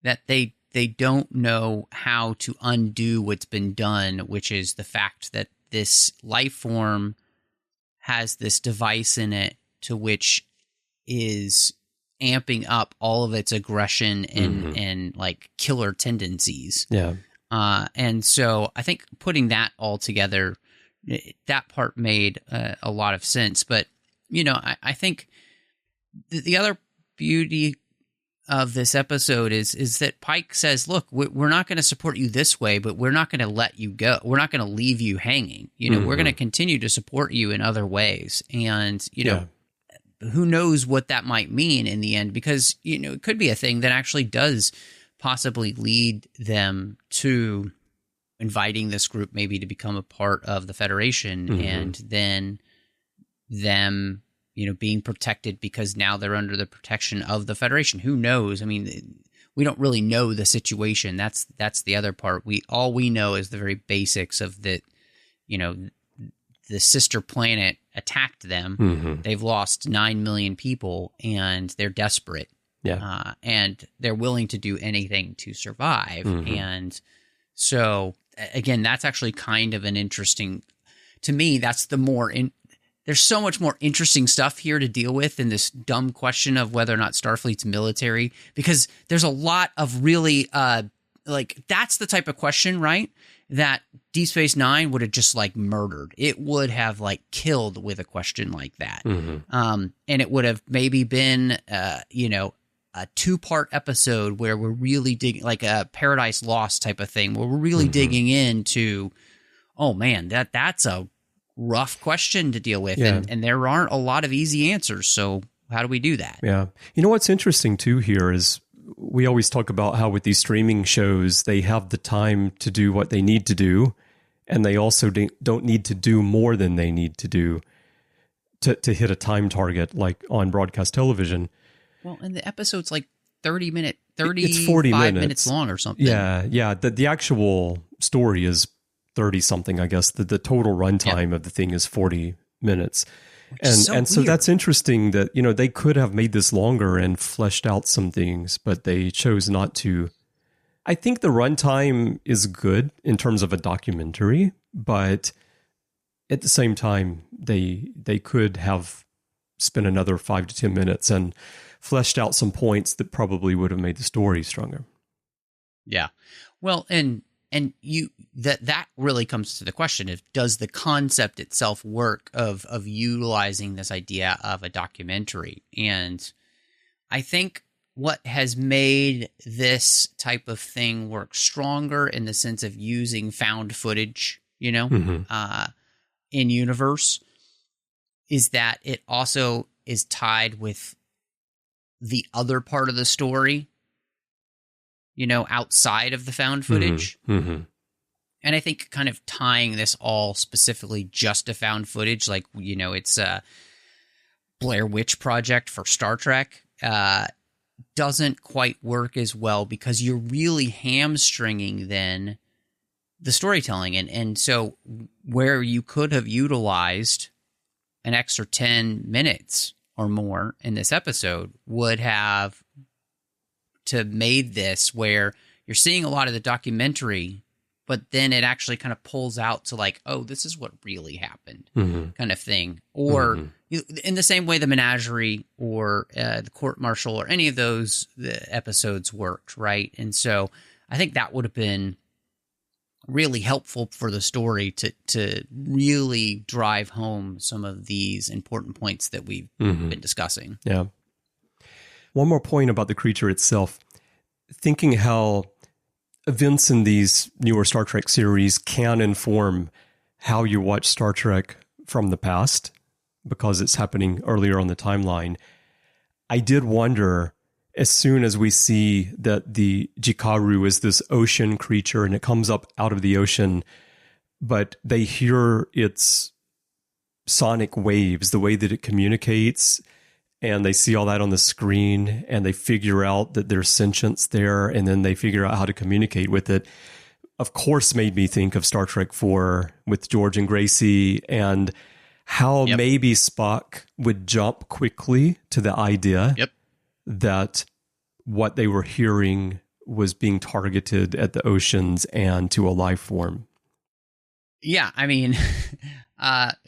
that they don't know how to undo what's been done, which is the fact that this life form has this device in it to which is amping up all of its aggression and like killer tendencies. Yeah. And so I think putting that all together, that part made a lot of sense. But, I think the other beauty of this episode is that Pike says, look, we're not going to support you this way, but we're not going to let you go. We're not going to leave you hanging. We're going to continue to support you in other ways. And, who knows what that might mean in the end, because, it could be a thing that actually does possibly lead them to inviting this group maybe to become a part of the Federation, and then them, being protected because now they're under the protection of the Federation. Who knows? I mean, we don't really know the situation. That's the other part. All we know is the very basics of that. The sister planet attacked them. They've lost 9 million people, and they're desperate. Yeah, and they're willing to do anything to survive. And so, again, that's actually kind of an interesting. To me, that's the more there's so much more interesting stuff here to deal with in this dumb question of whether or not Starfleet's military, because there's a lot of really that's the type of question, right, that Deep Space Nine would have just murdered. It would have killed with a question like that. And it would have maybe been a 2-part episode where we're really digging, like a Paradise Lost type of thing, where we're really digging into, oh man, that's a rough question to deal with. Yeah. And there aren't a lot of easy answers. So how do we do that? Yeah. What's interesting too here is we always talk about how with these streaming shows, they have the time to do what they need to do. And they also don't need to do more than they need to do to hit a time target like on broadcast television. Well, and the episode's 35 it's 40 minutes long or something. Yeah. The actual story is 30 something, I guess. The total runtime of the thing is 40 minutes. So that's interesting that, they could have made this longer and fleshed out some things, but they chose not to. I think the runtime is good in terms of a documentary, but at the same time, they could have spent another 5 to 10 minutes and fleshed out some points that probably would have made the story stronger. Yeah. Well, and that really comes to the question of, does the concept itself work of utilizing this idea of a documentary? And I think what has made this type of thing work stronger in the sense of using found footage, in universe, is that it also is tied with the other part of the story, outside of the found footage. And I think kind of tying this all specifically just to found footage, it's a Blair Witch Project for Star Trek, doesn't quite work as well, because you're really hamstringing then the storytelling. And so where you could have utilized an extra 10 minutes or more in this episode would have to made this where you're seeing a lot of the documentary, but then it actually kind of pulls out to oh, this is what really happened kind of thing. Or in the same way the Menagerie or the Court Martial or any of those episodes worked, right? And so I think that would have been really helpful for the story to really drive home some of these important points that we've been discussing. Yeah. One more point about the creature itself. Thinking how events in these newer Star Trek series can inform how you watch Star Trek from the past, because it's happening earlier on the timeline. I did wonder, as soon as we see that the Jikaru is this ocean creature and it comes up out of the ocean, but they hear its sonic waves, the way that it communicates, and they see all that on the screen, and they figure out that there's sentience there, and then they figure out how to communicate with it. Of course, made me think of Star Trek IV with George and Gracie, and how maybe Spock would jump quickly to the idea that what they were hearing was being targeted at the oceans and to a life form. Yeah, I mean,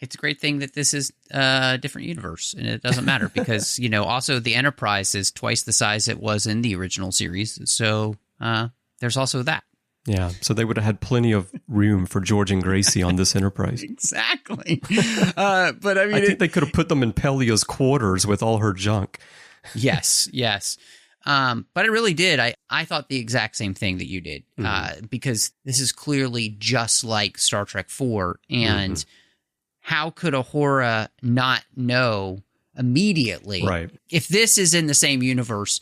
it's a great thing that this is a different universe, and it doesn't matter because, also the Enterprise is twice the size it was in the original series. So there's also that. Yeah, so they would have had plenty of room for George and Gracie on this Enterprise. Exactly. But I mean, I think they could have put them in Pelia's quarters with all her junk. Yes. But I really did. I thought the exact same thing that you did, because this is clearly just like Star Trek IV. And how could Uhura not know immediately? Right. If this is in the same universe,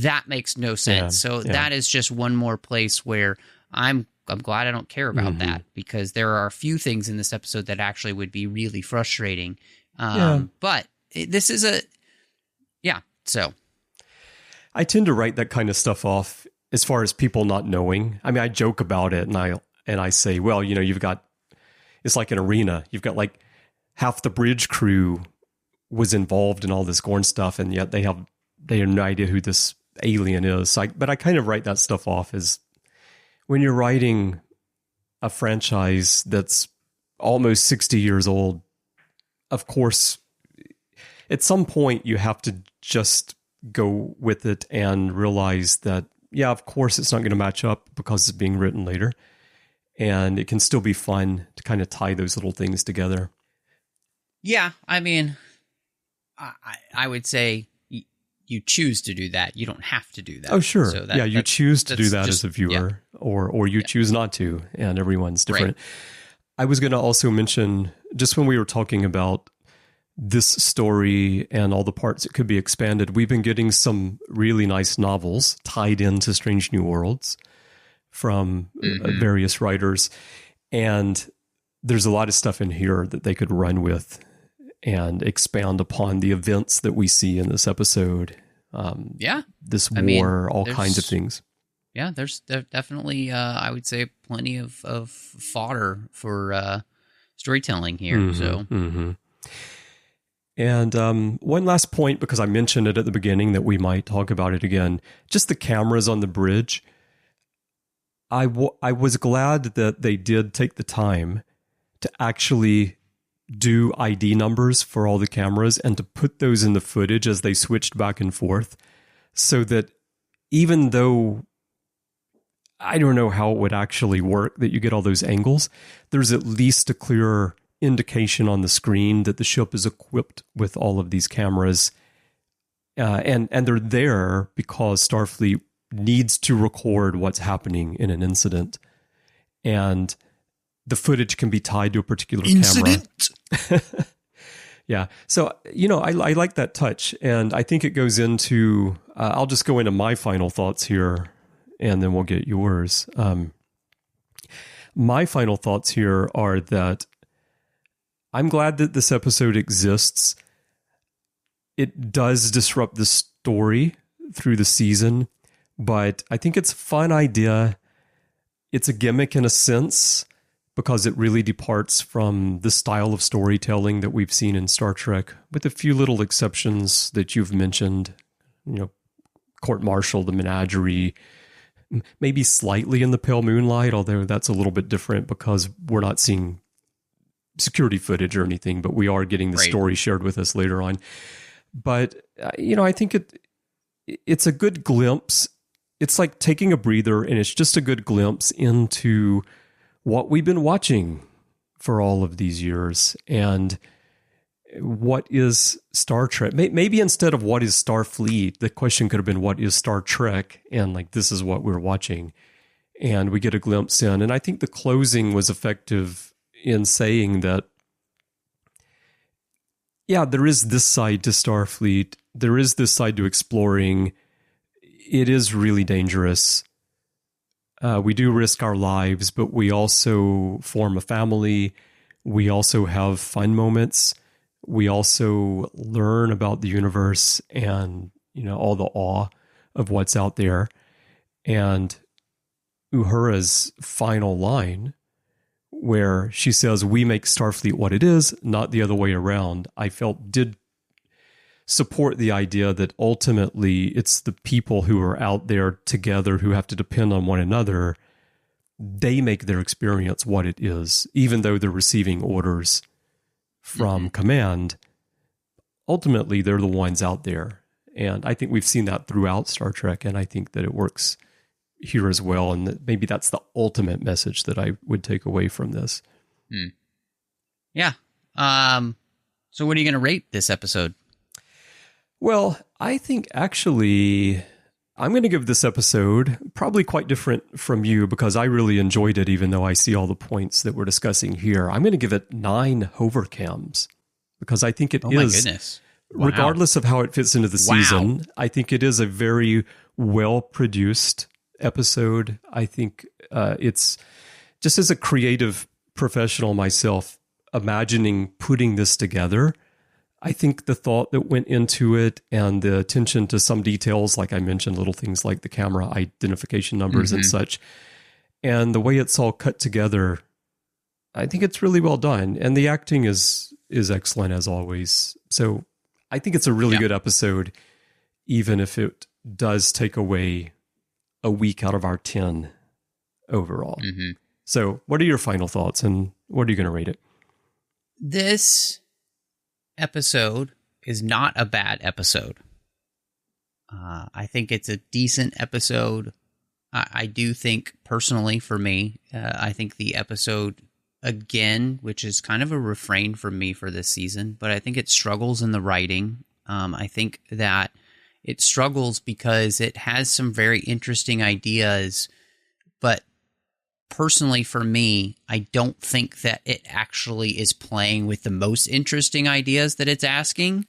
that makes no sense. That is just one more place where I'm glad I don't care about that, because there are a few things in this episode that actually would be really frustrating. But this is so I tend to write that kind of stuff off as far as people not knowing. I mean, I joke about it and I say, well, it's like an arena. You've got like half the bridge crew was involved in all this Gorn stuff, and yet they have no idea who this alien is. But I kind of write that stuff off as when you're writing a franchise that's almost 60 years old, of course, at some point you have to just go with it and realize that, yeah, of course it's not going to match up because it's being written later. And it can still be fun to kind of tie those little things together. Yeah, I mean, I would say you choose to do that. You don't have to do that. Oh, sure. So you choose to do that as a viewer, or you choose not to, and everyone's different. Right. I was going to also mention, just when we were talking about this story and all the parts it could be expanded, we've been getting some really nice novels tied into Strange New Worlds from various writers. And there's a lot of stuff in here that they could run with and expand upon the events that we see in this episode. This war, all kinds of things. Yeah, there's definitely, I would say, plenty of fodder for storytelling here. And one last point, because I mentioned it at the beginning that we might talk about it again, just the cameras on the bridge. I was glad that they did take the time to actually do ID numbers for all the cameras and to put those in the footage as they switched back and forth, so that even though I don't know how it would actually work that you get all those angles, there's at least a clearer indication on the screen that the ship is equipped with all of these cameras, and they're there because Starfleet needs to record what's happening in an incident, and the footage can be tied to a particular camera. Yeah. So, I like that touch, and I think it goes into, I'll just go into my final thoughts here, and then we'll get yours. My final thoughts here are that I'm glad that this episode exists. It does disrupt the story through the season, but I think it's a fun idea. It's a gimmick in a sense, because it really departs from the style of storytelling that we've seen in Star Trek, with a few little exceptions that you've mentioned. Court-martial, the menagerie, maybe slightly in the Pale Moonlight, although that's a little bit different because we're not seeing security footage or anything, but we are getting the story shared with us later on. But, I think it's a good glimpse. It's like taking a breather, and it's just a good glimpse into what we've been watching for all of these years, and what is Star Trek. Maybe instead of what is Starfleet, the question could have been what is Star Trek, and like this is what we're watching, and we get a glimpse in. And I think the closing was effective in saying that, there is this side to Starfleet, there is this side to exploring. It is really dangerous. We do risk our lives, but we also form a family. We also have fun moments. We also learn about the universe and, all the awe of what's out there. And Uhura's final line, where she says, "We make Starfleet what it is, not the other way around," I felt did support the idea that ultimately it's the people who are out there together who have to depend on one another. They make their experience what it is, even though they're receiving orders from command. Ultimately, they're the ones out there. And I think we've seen that throughout Star Trek, and I think that it works here as well. And that maybe that's the ultimate message that I would take away from this. Yeah. So what are you going to rate this episode? Well, I think actually I'm going to give this episode probably quite different from you, because I really enjoyed it, even though I see all the points that we're discussing here. I'm going to give it 9 hovercams, because I think it is, my goodness. Wow. Regardless of how it fits into the season, I think it is a very well-produced episode. I think it's just, as a creative professional myself, imagining putting this together, I think the thought that went into it and the attention to some details, like I mentioned, little things like the camera identification numbers and such, and the way it's all cut together, I think it's really well done. And the acting is excellent as always. So I think it's a really good episode, even if it does take away a week out of our 10 overall. So what are your final thoughts, and what are you going to rate it? This episode is not a bad episode. I think it's a decent episode. I do think, personally, for me, I think the episode, again, which is kind of a refrain from me for this season, but I think it struggles in the writing. I think that it struggles because it has some very interesting ideas, but personally for me, I don't think that it actually is playing with the most interesting ideas that it's asking.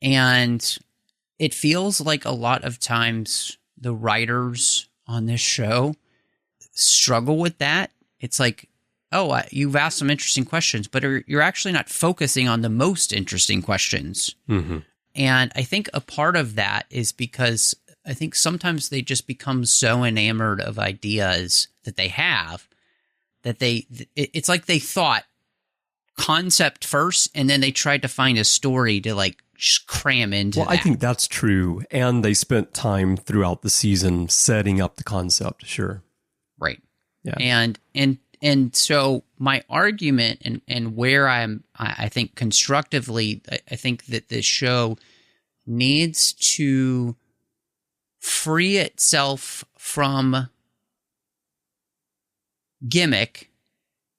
And it feels like a lot of times the writers on this show struggle with that. It's like, oh, you've asked some interesting questions, but you're actually not focusing on the most interesting questions. And I think a part of that is because I think sometimes they just become so enamored of ideas that they have that it's like they thought concept first, and then they tried to find a story to like just cram into. Well, I think that's true. And they spent time throughout the season setting up the concept. Sure. Right. Yeah. And so my argument and where I think constructively, I think that this show needs to free itself from gimmick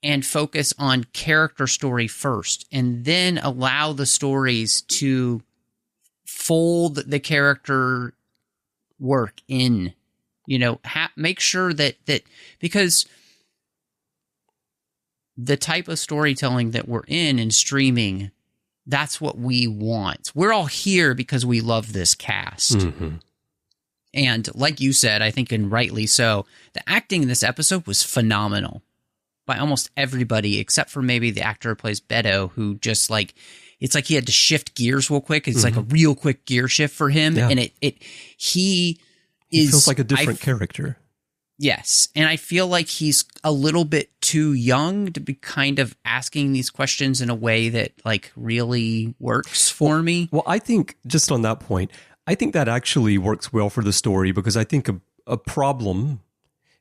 and focus on character story first, and then allow the stories to fold the character work in, make sure that because the type of storytelling that we're in streaming, that's what we want. We're all here because we love this cast. And like you said, I think, and rightly so, the acting in this episode was phenomenal by almost everybody, except for maybe the actor who plays Beto, who just like, it's like he had to shift gears real quick. It's like a real quick gear shift for him. Yeah. And he feels like a different character. Yes. And I feel like he's a little bit too young to be kind of asking these questions in a way that like really works for me. Well, I think just on that point, I think that actually works well for the story, because I think a problem,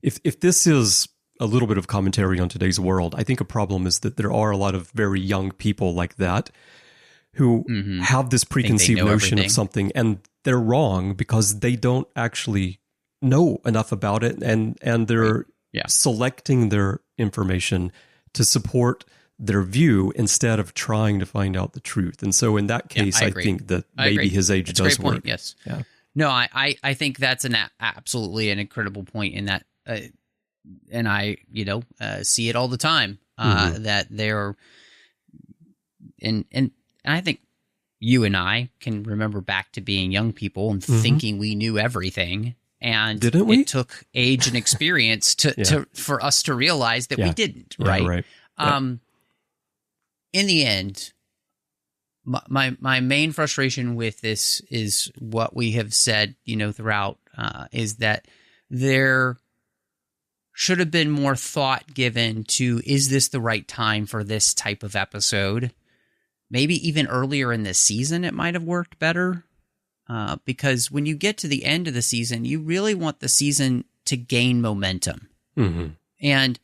if this is a little bit of commentary on today's world, I think a problem is that there are a lot of very young people like that who have this preconceived notion of something, and they're wrong because they don't actually know enough about it, and they're selecting their information to support their view instead of trying to find out the truth. And so in that case, I think that maybe his age does work. Point, yes. Yeah. No, I think that's absolutely an incredible point in that, and I see it all the time, that they're and I think you and I can remember back to being young people and thinking we knew everything. And didn't we? It took age and experience for us to realize that we didn't, right? In the end, my main frustration with this is what we have said, throughout, is that there should have been more thought given to, is this the right time for this type of episode? Maybe even earlier in this season, it might have worked better. Because when you get to the end of the season, you really want the season to gain momentum. And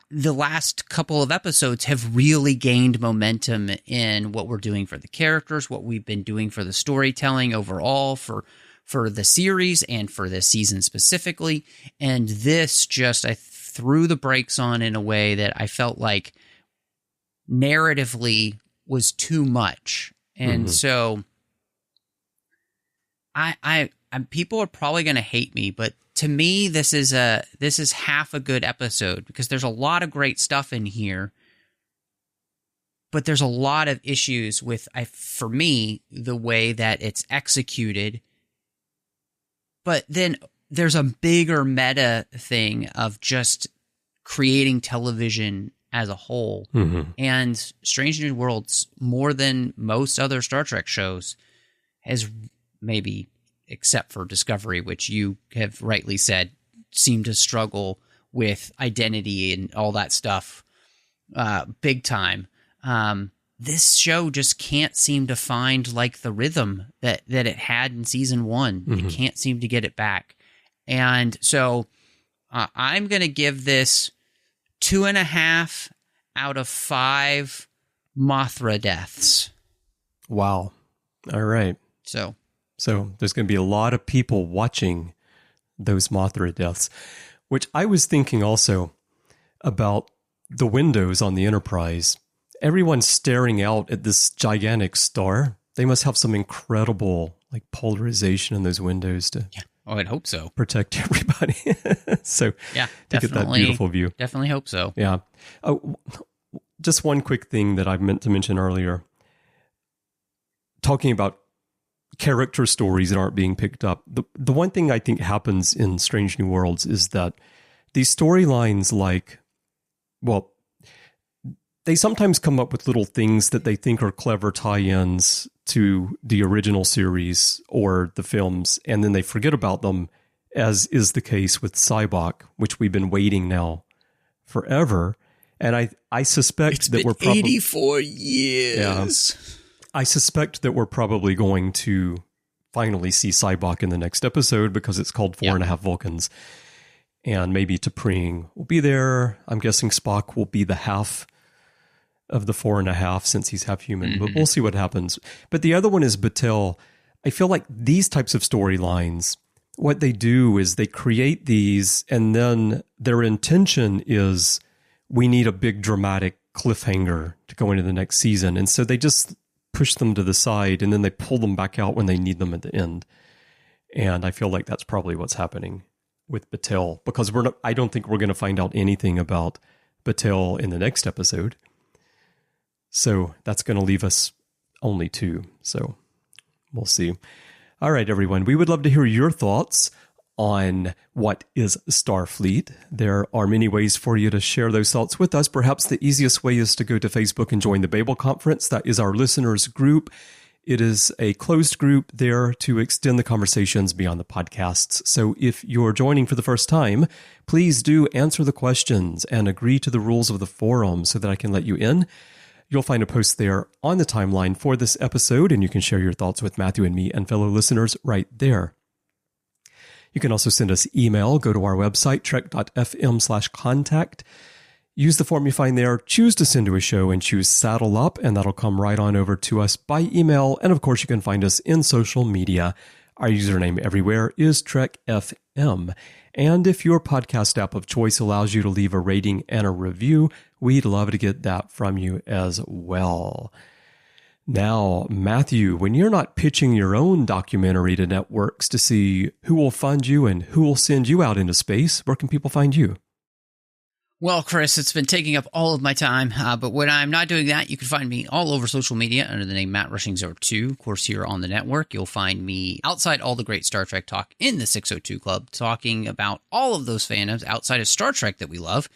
the last couple of episodes have really gained momentum in what we're doing for the characters, what we've been doing for the storytelling overall for the series and for this season specifically. And this just, I threw the brakes on in a way that I felt like narratively was too much. And so I people are probably going to hate me, but to me, this is half a good episode, because there's a lot of great stuff in here, but there's a lot of issues with, for me, the way that it's executed But then there's a bigger meta thing of just creating television as a whole. And Strange New Worlds, more than most other Star Trek shows, has maybe, except for Discovery, which you have rightly said, seemed to struggle with identity and all that stuff big time. This show just can't seem to find like the rhythm that it had in season 1. It can't seem to get it back. And so I'm going to give this 2.5 out of 5 Mothra deaths. Wow. All right. So there's going to be a lot of people watching those Mothra deaths, which I was thinking also about the windows on the Enterprise. Everyone's staring out at this gigantic star. They must have some incredible like polarization in those windows to I'd hope so. Protect everybody. So yeah, to get that beautiful view. Definitely hope so. Yeah. Oh, just one quick thing that I meant to mention earlier. Talking about character stories that aren't being picked up. The one thing I think happens in Strange New Worlds is that these storylines they sometimes come up with little things that they think are clever tie-ins to the original series or the films, and then they forget about them, as is the case with Cybok, which we've been waiting now forever. And I suspect that we're probably 84 years. Yeah, I suspect that we're probably going to finally see Cybok in the next episode because it's called 4.5 Vulcans. And maybe T'Pring will be there. I'm guessing Spock will be the half of the 4.5 since he's half human, but we'll see what happens. But the other one is Batel. I feel like these types of storylines, what they do is they create these, and then their intention is we need a big dramatic cliffhanger to go into the next season. And so they just push them to the side and then they pull them back out when they need them at the end. And I feel like that's probably what's happening with Batel, because I don't think we're going to find out anything about Batel in the next episode. So that's going to leave us only 2. So we'll see. All right, everyone. We would love to hear your thoughts on what is Starfleet. There are many ways for you to share those thoughts with us. Perhaps the easiest way is to go to Facebook and join the Babel Conference. That is our listeners group. It is a closed group there to extend the conversations beyond the podcasts. So if you're joining for the first time, please do answer the questions and agree to the rules of the forum so that I can let you in. You'll find a post there on the timeline for this episode, and you can share your thoughts with Matthew and me and fellow listeners right there. You can also send us email. Go to our website, trek.fm/contact. Use the form you find there, choose to send to a show, and choose Saddle Up, and that'll come right on over to us by email. And of course, you can find us in social media. Our username everywhere is TrekFM. And if your podcast app of choice allows you to leave a rating and a review, we'd love to get that from you as well. Now, Matthew, when you're not pitching your own documentary to networks to see who will fund you and who will send you out into space, where can people find you? Well, Chris, it's been taking up all of my time, but when I'm not doing that, you can find me all over social media under the name Matt Rushing02. Of course, here on the network, you'll find me outside all the great Star Trek talk in the 602 Club, talking about all of those fandoms outside of Star Trek that we love.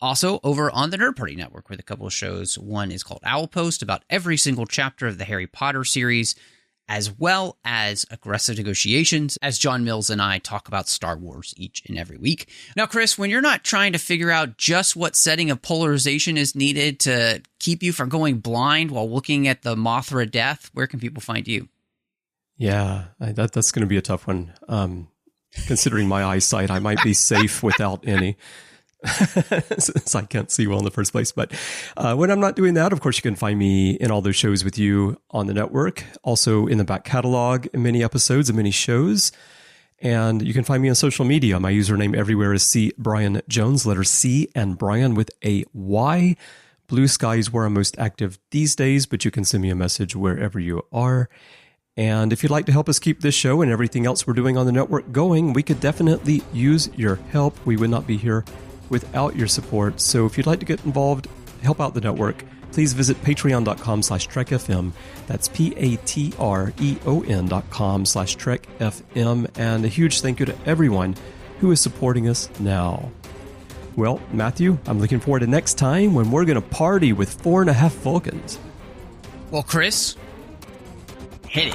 Also, over on the Nerd Party Network with a couple of shows. One is called Owl Post, about every single chapter of the Harry Potter series, as well as Aggressive Negotiations, as John Mills and I talk about Star Wars each and every week. Now, Chris, when you're not trying to figure out just what setting of polarization is needed to keep you from going blind while looking at the Mothra death, where can people find you? Yeah, that's going to be a tough one. Considering my eyesight, I might be safe without any. Since I can't see well in the first place. But when I'm not doing that, of course, you can find me in all those shows with you on the network, also in the back catalog, in many episodes and many shows. And you can find me on social media. My username everywhere is C. Brian Jones, letter C, and Brian with a Y. Blue Sky is where I'm most active these days, but you can send me a message wherever you are. And if you'd like to help us keep this show and everything else we're doing on the network going, we could definitely use your help. We would not be here without your support. So if you'd like to get involved, help out the network, please visit patreon.com/trekfm. That's patreon.com/trekfm. And a huge thank you to everyone who is supporting us now. Well, Matthew, I'm looking forward to next time when we're going to party with 4.5 Vulcans. Well, Chris, hit it.